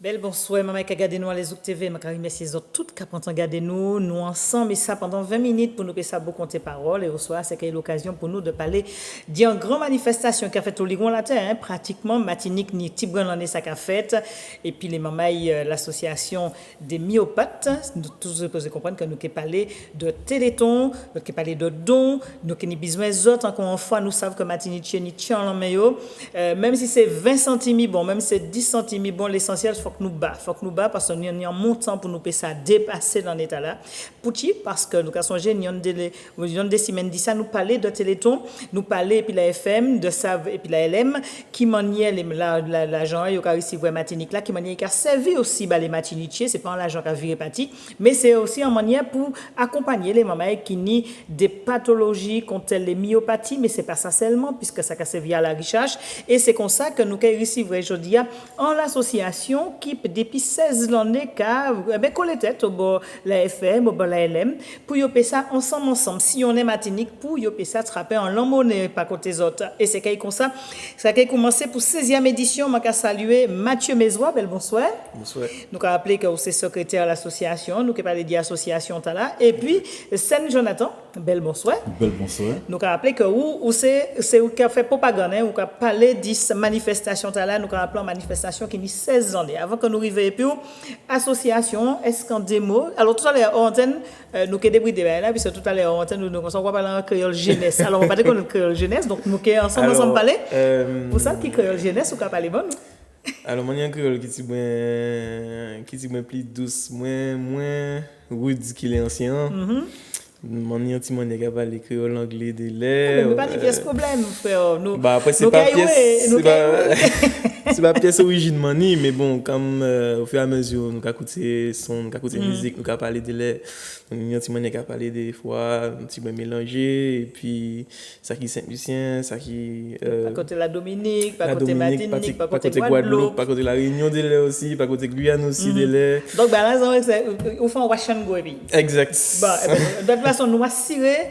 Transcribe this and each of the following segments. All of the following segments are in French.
Belle bonsoir, maman qui a gardé nous à les TV, ma remercie les autres toutes qui ont regardé nous ensemble et ça pendant 20 minutes pour nous passer beaucoup compter parole et au soir c'est l'occasion pour nous de parler d'une grande manifestation qui a fait au Ligon la terre pratiquement Matinique ni Tibran l'année ça qu'a fait et puis les mamans l'association des myopathes nous tous supposés comprendre que nous qui parler de téléthon, nous qui parler de dons, nous qui ni besoin des autres encore une fois nous savons que Matinique ni tient en meilleur même si c'est 20 centimes bon même si c'est 10 centimes bon l'essentiel faut que nous bas parce qu'il y a un montant pour nous payer ça dépasser dans l'état là pourquoi parce que nous avons songé il y a des semaines dit ça nous parler de téléthon nous parler et puis la FM de ça et puis la LM qui maniait l'argent il y a aussi voir Matinique là qui maniait qui a servi aussi les matinichiers c'est pas l'argent qui a viré parti mais c'est aussi en manière pour accompagner les mamans qui ni des pathologies contre les myopathies mais c'est pas ça seulement puisque ça a servi à la recherche et c'est comme ça que nous avons recevoir aujourd'hui en l'association qui depuis 16 l'année qu'a coller tête au bord la FM au bord la LM pour yo payer ça ensemble si on est Matinique pour yo payer ça attraper en l'emmener pas côté autres et c'est comme ça qui a commencé pour 16e édition m'a saluer Mathieu Mézois bel bonsoir nous a appelé que c'est secrétaire de l'association nous qui parler d'association là et puis Saint Jonathan bel bonsoir nous a appelé que où c'est où qui a fait propagande ou qui a parlé de manifestation là nous a appelé manifestation qui ni 16 ans avant que nous arrivions puis association est-ce qu'en démo alors tout à l'heure en antenne nous qui débrouiller là puis tout à l'heure en antenne nous on va parler en créole jeunesse alors on va pas dire qu'on créole jeunesse donc nous qui ensemble parler pour ça qui créole jeunesse ou qu'a parler bon alors moi un créole qui dit plus douce moins rude qu'il est ancien mon petit mon est capable de créole anglais de l'air mais pas de pièce problème frère nous bah après c'est pas pièce c'est pas pièce origine mani mais bon comme au fur et à mesure nous écouter son nous écouter musique nous parler de l'air un petit mon est capable parler des fois un petit peu mélanger et puis ça qui Saint-Lucien ça qui pas côté la Dominique pas côté Martinique pas côté Guadeloupe pas côté la Réunion de l'air aussi pas côté Guyane aussi de l'air donc ben là on fait un wash and go puis exact de toute façon nous assurer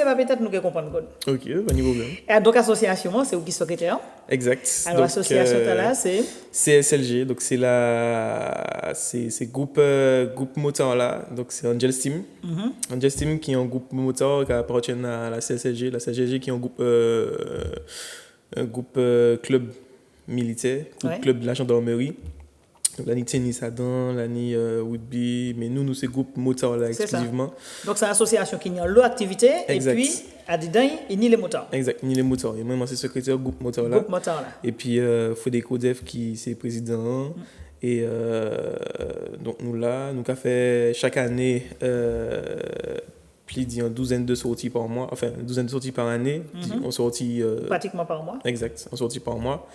pas peut-être nous comprendre OK pas de problème et donc association c'est où qui secrétaire exact alors association là c'est CSLG donc c'est groupe moteur là donc c'est Angel Steam Angel Steam qui est un groupe moteur qui appartient à la CSLG qui est un groupe club militaire club de la gendarmerie donc la ni tennis à dents la ni rugby mais nous c'est groupe moteur là exclusivement donc c'est une association qui a l'autre activité et puis à dedans il ni les moteurs exact ni les moteurs et moi c'est secrétaire groupe moteur là et puis Fodeko Def qui c'est président et donc nous avons fait chaque année plus d'une douzaine de sorties par mois enfin une douzaine de sorties par année on sortit pratiquement par mois exact on sortit par mois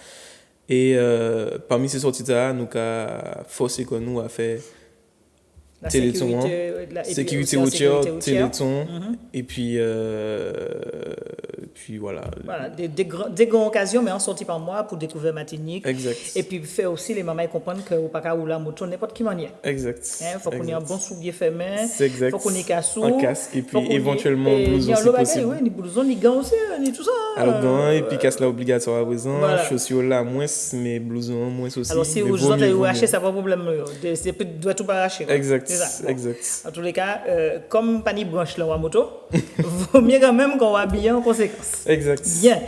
et parmi ces sorties là nous avons forcé que nous à faire la téléthon sécurité routière téléthon et puis voilà des grandes occasions mais en sortie par mois pour découvrir Matinique exact et puis faire aussi les mamans comprendre que ou pas qu'à rouler la moto n'importe qui manière exact faut qu'on ait un bon soulier fermé faut qu'on ait un casque et puis éventuellement blouson si possible oui ni blouson ni gants aussi ni tout ça alors gants et puis casque là obligatoire à présent chaussures là moins mais blouson moins aussi alors si vous avez acheté ça pas problème c'est doit tout pas arracher exact. En tous les cas, comme pas ni branche là en moto, vaut mieux quand même qu'on va habiller en conséquence. Exact. Bien.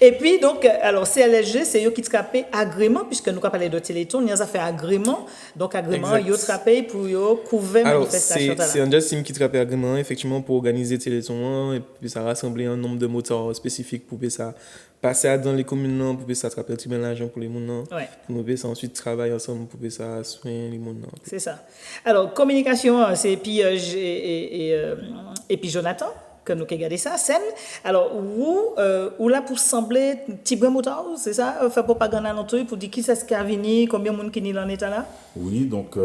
Et puis donc, alors CLSG, c'est eux qui trappent agrément puisque nous avons parlé de Téléthon, nous avons fait agrément. Donc agrément, ils trappent pour couvrir manifestation. Alors c'est un Justin qui trappe agrément effectivement pour organiser Téléthon et puis ça rassembler un nombre de moteurs spécifiques pour ça passer dans les communes pour ça attraper tout bien l'argent pour les gens pour nous ça ensuite travailler ensemble pour ça soigner les gens c'est ça alors communication c'est puis et puis Jonathan que nous regardé ça scène alors où là pour sembler petit brin moteur c'est ça faire propagande à l'entour pour dire qui c'est ce qui a venu combien de monde qui est dans l'état là oui donc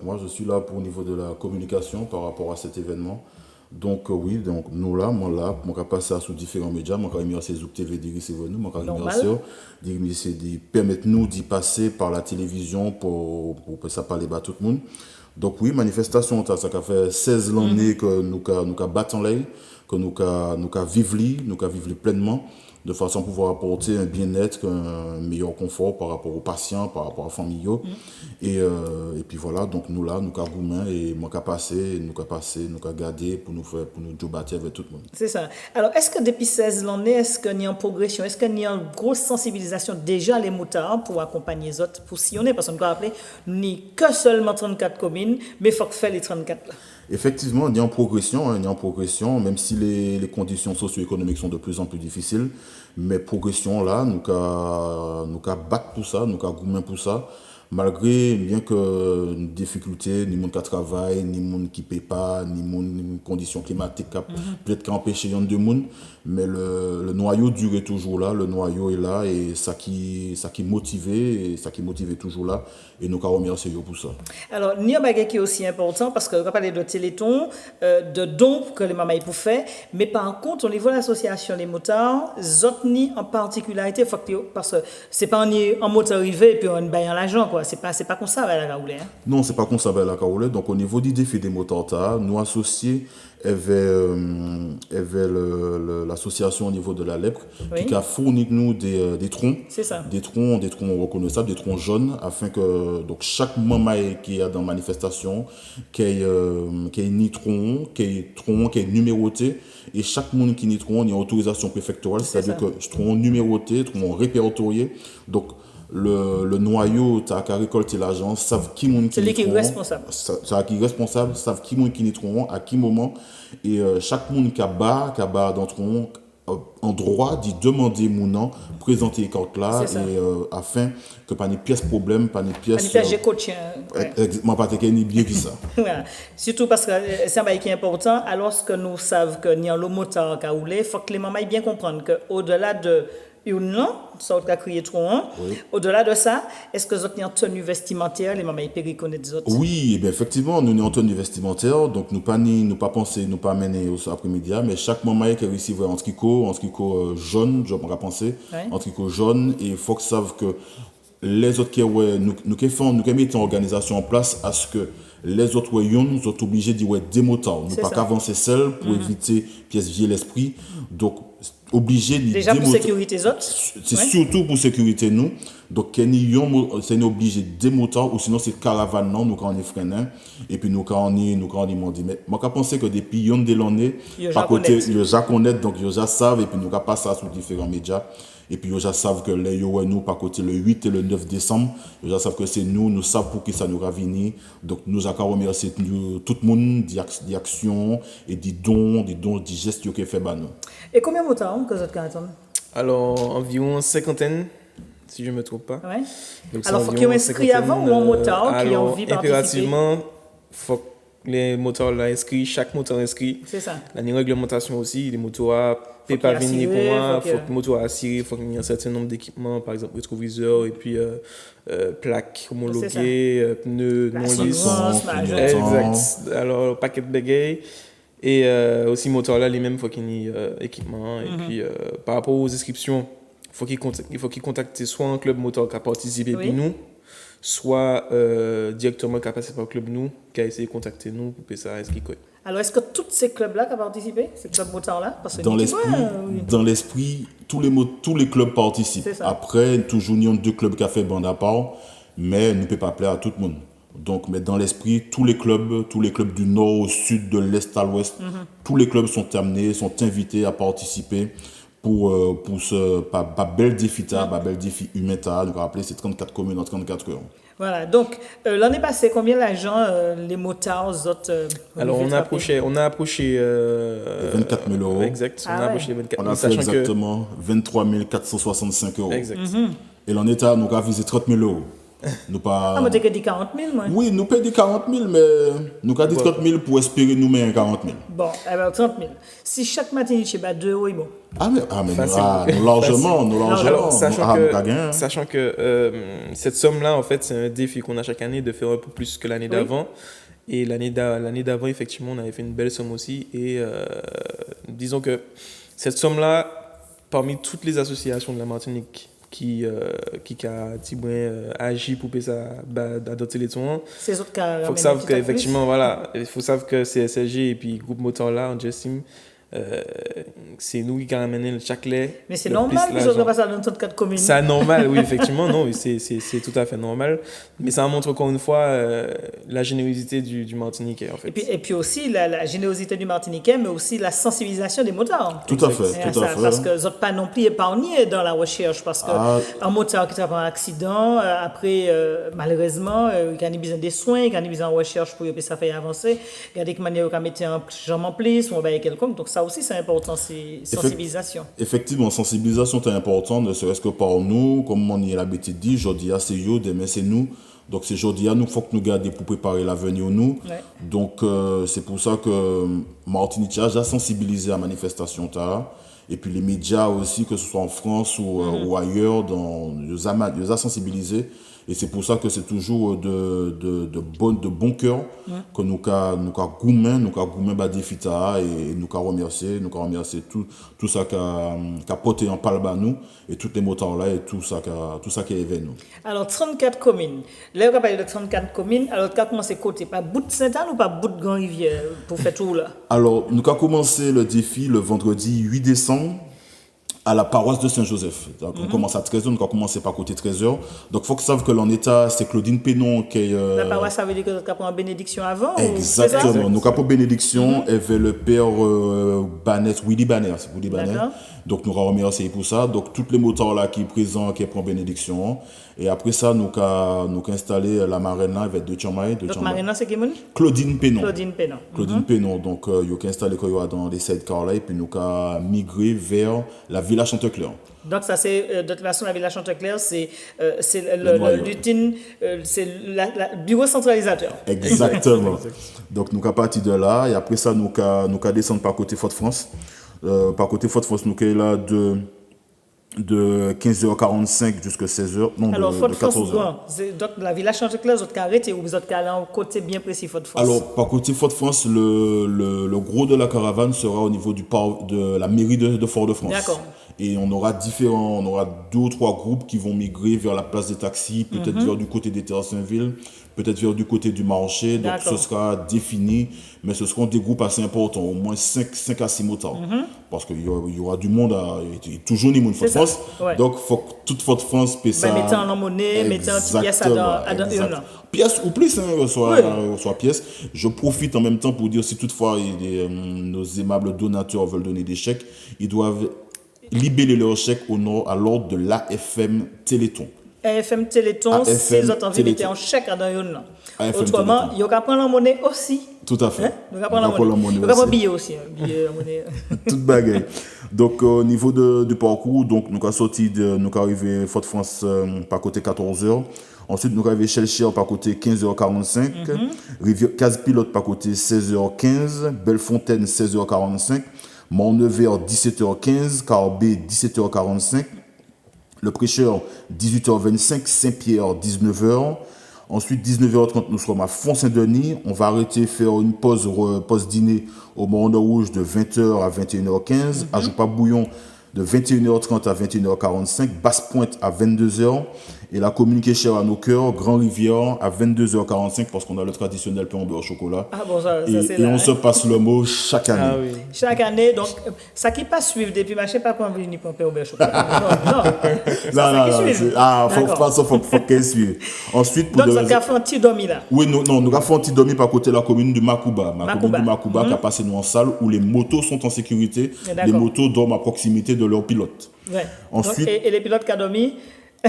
moi je suis là pour au niveau de la communication par rapport à cet événement. Donc oui, donc nous là, moi passer ça sur différents médias, moi remercier Zouk TV de recevoir nous, moi remercier de permettre nous d'y passer par la télévision pour ça parler à tout le monde. Donc oui, manifestation ça fait 16 l'année que nous battre en l'air, que nous vivre pleinement. de façon à pouvoir apporter un bien-être, un meilleur confort par rapport aux patients, par rapport aux familles. Et puis voilà, donc nous là, nous avons gourmand et nous avons passé, nous avons gardé pour nous débattre avec tout le monde. C'est ça. Alors, est-ce que depuis 16 l'année, est-ce qu'il y a une progression, est-ce qu'il y a une grosse sensibilisation déjà les motards pour accompagner les autres, pour sillonner? Parce qu'on doit rappeler, nous n'avons que seulement 34 communes, mais il faut faire les 34 là. Effectivement, il y a en progression, même si les conditions socio-économiques sont de plus en plus difficiles. Mais progression là, nous avons battre pour ça, nous avons gourmand pour ça. Malgré bien que difficultés, ni monde qui travaille, ni monde qui paye pas, ni monde conditions climatiques peut-être qui empêche de monde, mais le noyau dure toujours là, le noyau est là et ça qui motivait toujours là et nous avons remercié pour ça. Alors, il y a un bagage qui est aussi important parce qu'on va parler de téléthon, de dons que les mamans peuvent faire, mais par contre, au niveau de l'association des motards, Zotni en particularité, parce que c'est pas un moteur arrivé et puis on baille l'argent, quoi. C'est pas comme ça avec la Kaoulé. Hein? Non, c'est pas comme ça avec la Kaoulé. Donc, au niveau du défi des motards, nous associés avait l'association au niveau de la lèpre qui a fourni nous des troncs. C'est ça. Des troncs reconnaissables, des troncs jaunes, afin que donc chaque maman qui est dans la manifestation, qui ait ni tronc, qui est numéroté, et chaque monde qui n'y tronc, il y a autorisation préfectorale, c'est-à-dire que tronc numéroté, tronc répertorié. Donc le noyau, tu as qu'à récolter l'argent, savent qui monde qui est responsable. Savent qui monde qui n'y tronc, à qui moment, et chaque monde qui a barre dans tronc en droit d'y demander mon nom, présenter les cartes là, et afin que pas de pièces problème, pas de pièces. Exactement, pas de bien que ça. Voilà. Surtout parce que c'est un bail qui est important, alors que nous savons que nous avons le moteur qui a roulé, il faut que les mamans bien comprendre qu'au-delà de une non, ça a crié trop. Au-delà de ça, est-ce que vous avez une tenue vestimentaire, les mamans peuvent reconnaître les autres? Oui, eh bien, effectivement, nous avons une tenue vestimentaire, donc nous pas penser, nous pas mener au après-midi, mais chaque maman qui réussit un tricot jaune, je me penser, un tricot jaune, et il faut que savent que les autres qui nous mettons en organisation en place à ce que les autres nous sont obligés de dire des motards. Nous pas qu'avancer seuls pour éviter pièces vieilles l'esprit. Donc obligé de déjà pour sécurité les autres. C'est surtout pour sécurité nous. Donc c'est obligé des motards ou sinon c'est caravane non nous quand on est freiné et puis nous quand on est demandé. Mais moi je pense que depuis yon de l'année par côté ils déjà connaissent donc ils déjà savent et puis nous pas ça sur différents médias. Et puis, ils savent que les nous, par côté le 8 et le 9 décembre, ils savent que c'est nous savons pour qui ça nous va venir. Donc, nous avons remercié tout le monde des actions et des dons, des gestes qui ont fait. Et combien de motards que vous avez? Alors, environ 50, si je ne me trompe pas. Ouais. Donc, alors, il faut qu'ils inscrits avant ou un motard qui a envie de participer? Impérativement, il faut que les motards là inscrits, chaque moteur inscrit. C'est ça. La réglementation aussi, les motards ne peuvent pas venir pour moi, il faut que le moteur assuré, il faut qu'il y ait un certain nombre d'équipements, par exemple rétroviseur et puis plaques homologuées, pneus non lisses. Exact. Alors, paquet de bagailles. Et aussi, moteur là, lui-même, il faut qu'il y ait équipement. Et puis, par rapport aux inscriptions, il faut qu'il contacte soit un club moteur qui a participé puis nous, soit directement qui a passé par le club nous, qui a essayé de contacter nous pour que ça inscrit. Alors, est-ce que tous ces clubs-là qui ont participé, ces clubs motards-là? Dans l'esprit, tous les clubs participent. Après, toujours, il y a 2 clubs qui ont fait bande à part, mais nous ne pouvons pas plaire à tout le monde. Donc, mais dans l'esprit, tous les clubs du nord au sud, de l'est à l'ouest, tous les clubs sont invités à participer pour ce bel défi humain. Nous rappeler, c'est 34 communes en 34 heures. Voilà, donc l'année passée, combien d'argent les motards autres alors on a approché 24 000 euros. Exact, on a approché 24 000. On a fait exactement 23 465 euros. Exact. Et l'année dernière, nous avons visé 30 000 euros. Nous pas... Ah, mais tu as dit 40 000, moi. Oui, nous payons 40 000, mais nous avons dit 30 000 pour espérer nous mettre 40 000. Bon, alors 30 000. Si chaque matin, il y a 2 euros, bon. Nous largement. Alors, sachant que cette somme-là, en fait, c'est un défi qu'on a chaque année de faire un peu plus que l'année d'avant. Et l'année d'avant, effectivement, on avait fait une belle somme aussi. Et disons que cette somme-là, parmi toutes les associations de la Martinique qui a agi pour adopter les tons, ces autres cas, il faut savoir qu'effectivement, voilà, il faut savoir que CSLG et puis Groupe Moteur là, on estime c'est nous qui ramenons chaque lait. Mais c'est normal que je passe dans 34 communes. C'est normal, oui, effectivement, non, c'est tout à fait normal. Mais ça montre encore une fois la générosité du Martiniquais, en fait. Et puis aussi la générosité du Martiniquais, mais aussi la sensibilisation des motards. Tout à fait. Parce que vous n'êtes pas non plus épargnés dans la recherche, parce qu'un motard qui travaille un accident, après, malheureusement, il a besoin des soins, il a besoin de recherche pour que ça fasse avancer. Regardez que manière qu'on mettre un jambe en plus, ou bien quelconque. Donc ça aussi, c'est important, c'est sensibilisation. Effectivement, sensibilisation est importante, ne serait-ce que par nous, comme on y a l'habitude de dire, aujourd'hui, c'est eux, demain, c'est nous. Donc c'est aujourd'hui, nous, il faut que nous gardions pour préparer l'avenir, nous. Ouais. Donc c'est pour ça que Martinique a sensibilisé à la manifestation. Et puis les médias aussi, que ce soit en France ou ailleurs, ils ont sensibilisé. Et c'est pour ça que c'est toujours de bon cœur que nous avons des fita et nous avons remercié tout ça qu'a porté en parle à nous et tous les motards là et tout ça qui est événement. Alors 34 communes. Là on va parler de 34 communes. Alors tu as commencé côté par bout de Sainte-Anne ou par bout de Grand-Rivière pour faire tout là? Alors nous avons commencé le défi le vendredi 8 décembre. À la paroisse de Saint-Joseph. Donc, on commence à 13h, nous avons commencé par côté 13h. Donc, il faut que savent que l'en état, c'est Claudine Pénon qui est... La paroisse, ça veut dire que vous avez pris une bénédiction avant? Exactement. Nous avons pris bénédiction avec le père Willy Banner. Donc, nous avons remercié pour ça. Donc, tous les motards là qui sont présents, qui prennent bénédiction. Et après ça, nous avons installé la marraine avec deux chamailles. Donc, marraine, c'est qui? Claudine Pénon. Claudine Pénon. Donc, il a installé dans les sidecars là. Et puis, nous avons migré vers la Villa Chantecler. Donc, ça, c'est, de toute façon, la Villa Chantecler, c'est le lutin, c'est le bureau centralisateur. Exactement. Donc, nous avons parti de là. Et après ça, nous avons descendu par côté Fort-de-France. Par côté Fort-de-France, nous sommes là de 15h45 jusqu'à 16h. Non, alors, de Fort-de-France, 14h. donc la Villa Chantecler, vous êtes arrêté ou vous êtes allé en côté bien précis Fort-de-France? Alors, par côté Fort-de-France, le gros de la caravane sera au niveau de la mairie de Fort-de-France. D'accord. Et on aura 2 ou 3 groupes qui vont migrer vers la place des taxis, peut-être vers du côté des terres Saint-Ville, peut-être vers du côté du marché. Donc, ce sera défini, mais ce seront des groupes assez importants, au moins 5 à 6 motards. Parce qu'il y aura du monde, toujours du monde de France. Ouais. Donc, il faut que toute France puisse ça. Mettez en monnaie, mettez en petite pièce à une. Pièce ou plus, soit pièce. Je profite en même temps pour dire, si toutefois nos aimables donateurs veulent donner des chèques, ils doivent libérer leurs chèques à l'ordre de l'AFM Téléthon. AFM Téléthon, si vous avez envie de mettre un chèque à une. Autrement, il y a prendre la monnaie aussi. Tout à fait. Il y a prendre la monnaie. Il y a prendre billet aussi. Toute bagaille. Donc, au niveau du parcours, donc, nous avons sorti, nous avons arrivé Fort-de-France par côté 14h. Ensuite, nous avons arrivé Chelchier par côté 15h45. Rivière Casse-Pilote par côté 16h15. Bellefontaine 16h45. Mont-Nevers 17h15, Carbet 17h45, Le Prêcheur 18h25, Saint-Pierre 19h. Ensuite 19h30 nous serons à Font-Saint-Denis. On va arrêter faire une pause dîner au Mont Rouge de 20h à 21h15, à Joupa-Bouillon de 21h30 à 21h45, Basse-Pointe à 22h. Et la communication à nos cœurs, Grand-Rivière à 22h45 parce qu'on a le traditionnel pain au beurre au chocolat. Ah bon, ça et c'est là. Et on se passe le mot chaque année. Ah, oui. Chaque année, donc, ça qui pas suivre depuis, je ne sais pas quand vous venez pour pain au beurre au chocolat. Faut qu'elle suive. Ensuite, donc, ça a fait un petit domi là. Oui, nous avons fait un petit domi par côté de la commune de Macouba. Commune de Macouba qui a passé nous en salle où les motos sont en sécurité. Les motos dorment à proximité de leurs pilotes. Ouais. Ensuite, donc, et les pilotes qui ont dormi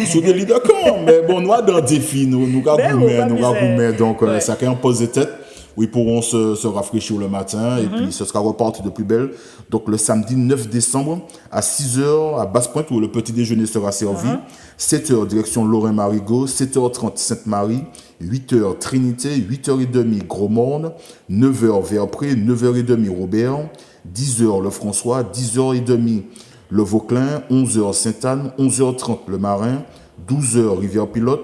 sur des lits de camp, mais bon, nous avons un défi, nous avons donc ça crée un pause de tête où ils pourront se rafraîchir le matin et puis ce sera reparti de plus belle. Donc le samedi 9 décembre à 6h à Basse-Pointe où le petit déjeuner sera servi, 7h direction Lorrain-Marigot, 7h30 Sainte-Marie, 8h Trinité, 8h30 Gros-Morne, 9h Verpré, 9h30 Robert, 10h Le François, 10h30 Le Vauclin, 11h Sainte-Anne, 11h30 Le Marin, 12h Rivière-Pilote.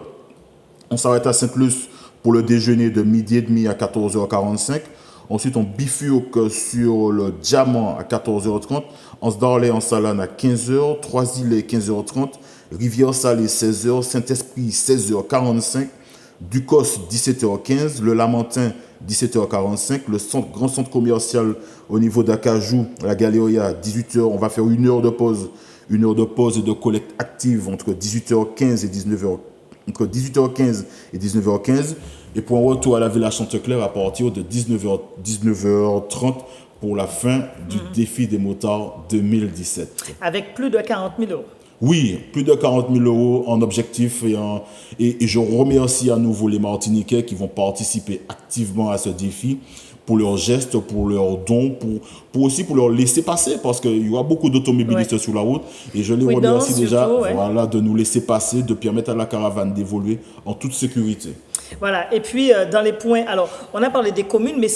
On s'arrête à Sainte-Luce pour le déjeuner de midi et demi à 14h45. Ensuite, on bifurque sur le Diamant à 14h30. Anse-d'Arlay en Salane à 15h. Trois-Îlets 15h30. Rivière-Salée 16h. Saint-Esprit 16h45. Ducos 17h15. Le Lamentin 17h45. Le grand centre commercial au niveau d'Acajou, la Galeria, 18h, on va faire 1 heure de pause. 1 heure de pause et de collecte active entre 18h15 et 19h. Entre 18h15 et 19h15. Et pour un retour à la Villa Chantecler à partir de 19h30 pour la fin du défi des motards 2017. Avec plus de 40 000 euros. Oui, plus de 40 000 euros en objectif et je remercie à nouveau les Martiniquais qui vont participer activement à ce défi pour leurs gestes, pour leurs dons, pour aussi pour leur laisser passer parce qu'il y aura beaucoup d'automobilistes sur la route et je les remercie déjà voilà, de nous laisser passer, de permettre à la caravane d'évoluer en toute sécurité. Voilà, et puis dans les points, alors on a parlé des communes, mais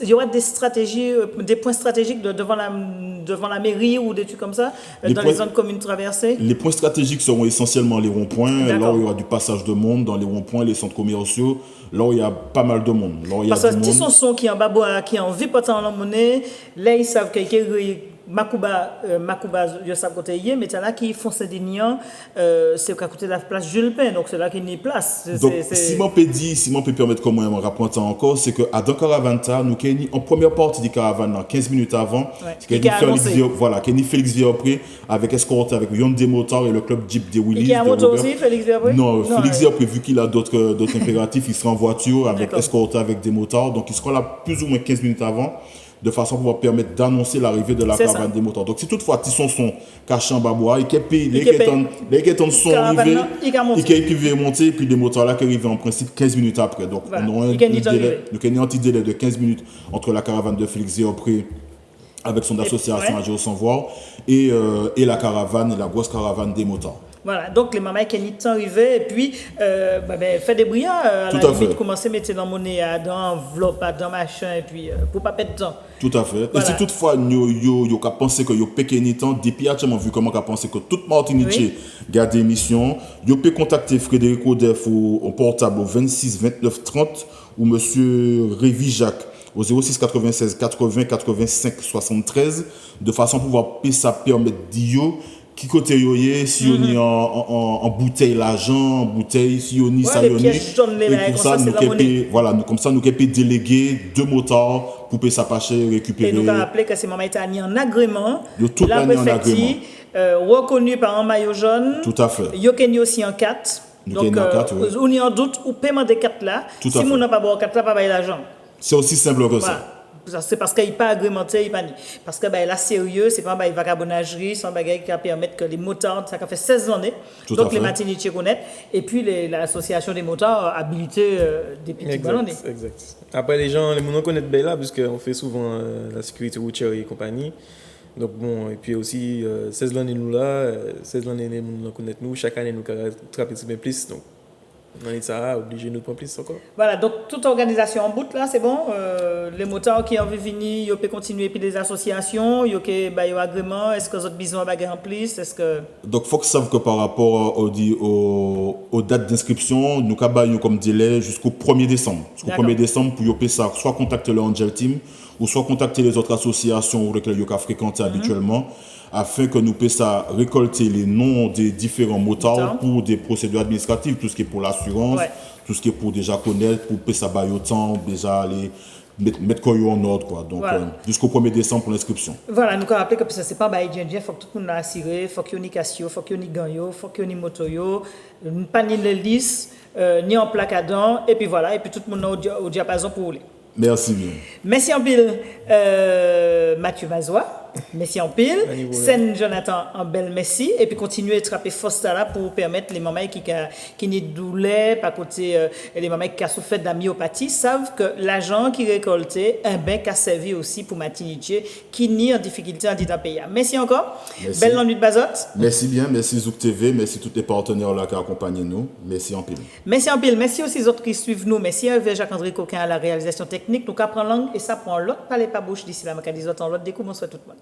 il y aura des stratégies, des points stratégiques devant la mairie ou des trucs comme ça, dans les zones communes traversées. Les points stratégiques seront essentiellement les ronds-points, là où il y aura du passage de monde, dans les ronds-points, les centres commerciaux, là où il y a pas mal de monde. Parce que si son qui est en bas, qui est en vie portant la monnaie, là ils savent qu'il y a Makouba, je sais côté hier, mais c'est là qui font ces dignes, c'est à côté de la place Jules Pin, donc c'est là qu'il y a une place. Donc, si je peux permettre comment on rapporte encore, c'est qu'à dans Caravanta, nous avons en première partie du caravane, 15 minutes avant, qu'il y a Félix Viapré avec escorte avec Hyundai Motor et le club Jeep de Willis. Il y a un moto aussi, Félix Viapré? Non, Félix Viapré, vu qu'il a d'autres impératifs, il sera en voiture avec escorte avec des motards, donc il sera là plus ou moins 15 minutes avant, de façon à pouvoir permettre d'annoncer l'arrivée de la caravane des motards. Donc, si toutefois, ils sont cachés en babois, les qui sont arrivés, ils vont monter, et puis les motards là qui arrivent en principe 15 minutes après. Donc, on aura un petit délai de 15 minutes entre la caravane de Félix Viapré avec son association à Géo Sans Voir et la caravane, la grosse caravane des motards. Voilà, donc les mamans qui sont arrivés et puis fait des brillants à la limite, commencer à mettre dans monnaie dans enveloppe, dans machin et puis pour pas perdre de temps. Tout à fait. Voilà. Et si toutefois yo ka pensé que yo péqueni temps depuis actuellement vu comment ka pensé que toute Martinique garde émission, yo peut contacter Frédéric Odef au portable au 26 29 30 ou monsieur Révi Jacques au 06 96 80 85 73 de façon à pouvoir ça permettre d'yo qui côté yoye si on est en bouteille l'argent en bouteille si on y ça y et comme ça nous peut déléguer 2 motards pour payer ça pas cher récupérer et nous avons rappelé que c'est maman était en agrément tout la préfecture reconnu par un maillot jaune tout à fait yo aussi en 4 donc on est en doute ou paiement des 4 là si on n'a pas bon 4 là pas payer l'argent c'est aussi simple que ça. C'est parce qu'il n'est pas agrémenté, il pas ni. Parce que là sérieux, c'est pas une vagabondagerie, c'est un bagage qui va permettre que les motards, ça fait 16 années, donc les Martiniquais connaissent, et puis l'association des motards habilité des petits ballons. Exact. Après les gens connaissent bien là, puisqu'on fait souvent la sécurité routière et compagnie. Donc bon, et puis aussi 16 années nous là, 16 années nous connaissent nous, chaque année nous trappons un peu plus, donc on est ça, obligé de nous prendre plus encore. Voilà, donc toute organisation en bout là, c'est bon. Les motards qui ont envie de venir, ils peuvent continuer, puis les associations, ils ont agrément. Est-ce que vous avez besoin de en plus? Est-ce que... Donc, il faut que vous sachiez que par rapport aux dates d'inscription, nous avons comme délai jusqu'au 1er décembre. Jusqu'au 1er décembre, pour que ça, soit contacter le Angel Team, ou soit contacter les autres associations avec lesquelles vous fréquentez habituellement, afin que nous puissions récolter les noms des différents motards pour des procédures administratives, tout ce qui est pour l'assurance, tout ce qui est pour déjà connaître, pour payer ça bailler autant, déjà aller mettre en ordre, quoi. Donc, jusqu'au 1er décembre pour l'inscription. Voilà, nous avons rappelé que ce n'est pas bailler il faut que tout le monde assuré, il faut qu'il y ait une cassio, il faut qu'il y ait une gagno, il faut qu'il y ait une moto, pas ni le lisse, ni en plaque à dents, et puis voilà, et puis tout le monde au diapason pour rouler. Merci bien. Merci en pile Mathieu Mazois. Merci en pile. Sen Jonathan en belle merci. Et puis continuer à trapper Fosta là pour permettre les mamans qui n'y douleur, par côté les mamans qui ont souffert de la myopathie, savent que l'argent qui est récolté, qui a servi aussi pour Martinique qui n'y en difficulté en dit pays. Merci encore. Merci. Belle nuit de Bazotte. Merci bien. Merci Zouk TV. Merci tous les partenaires là qui accompagnent nous. Merci en pile. Merci en pile. Merci aussi aux autres qui suivent nous. Merci à Jacques-André Coquin à la réalisation technique. Nous prend langue et ça prend l'autre, pas les pas bouche d'ici là. Mais quand les autres en l'autre, découvre, bonsoir tout le monde.